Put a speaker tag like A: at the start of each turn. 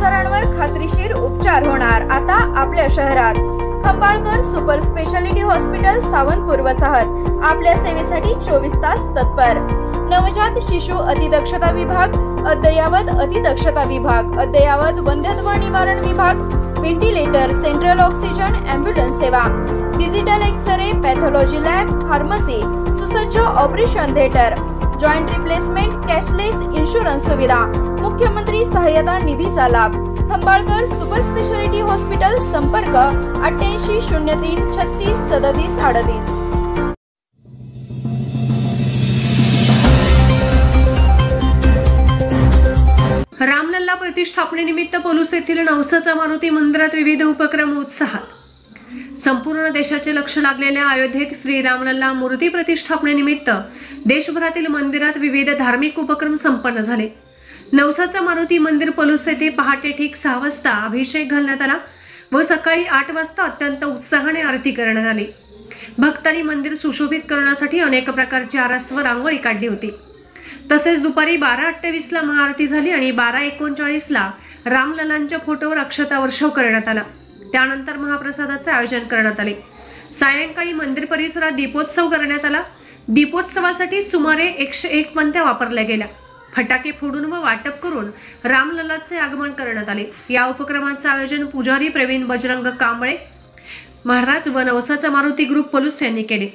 A: आजारांवर खात्रीशीर उपचार होणार आता आपल्या शहरात। Khambalkar super speciality hospital Sawantpur वसाहत आपल्या सेवेसाठी 24 तास तत्पर। नवजात शिशु अतिदक्षता विभाग, अद्ययावत अतिदक्षता विभाग, अद्ययावत वंध्यत्व निवारण विभाग, व्हेंटिलेटर, सेंट्रल ऑक्सिजन, एम्ब्युलन्स सेवा, digital x-ray, pathology lab, pharmacy, सुसज्ज operation theatre, joint replacement, cashless insurance सुविधा, मुख्यमंत्री सहायता निधीचा लाभ। खंबाळकर सुपर स्पेशालिटी हॉस्पिटल, संपर्क 88 03 36 37 38।
B: रामलल्ला प्रतिष्ठापनेनिमित्त पलूस येथील नवसाचा मारुती मंदिरात विविध उपक्रम उत्साहात। संपूर्ण देशाचे लक्ष लागलेल्या अयोध्येत श्री रामलल्ला मूर्ती प्रतिष्ठापनेनिमित्त देशभरातील मंदिरात विविध धार्मिक उपक्रम संपन्न झाले। नवसाचा मारुती मंदिर पलूस येथे पहाटे ठीक 6 वाजता अभिषेक घालण्यात आला व सकाळी 8 वाजता अत्यंत उत्साहाने आरती करण्यात आली। भक्तांनी मंदिर सुशोभित करण्यासाठी अनेक प्रकारची आरास व रांगोळी काढली होती। तसेच दुपारी 12:28 ला महाआरती झाली आणि 12:39 ला रामलल्लांच्या फोटोवर अक्षता वर्षाव करण्यात आला। त्यानंतर महाप्रसादाचे आयोजन करण्यात आले। सायंकाळी मंदिर परिसरात दीपोत्सव करण्यात आला। दीपोत्सवासाठी सुमारे 101 पंत्या वापरल्या गेल्या। फटाके फोडून व वाटप करून रामलल्लाचे आगमन करण्यात आले। या उपक्रमाचे आयोजन पुजारी प्रवीण बजरंग कांबळे महाराज व नवसाचा मारुती ग्रुप पलूस यांनी केले।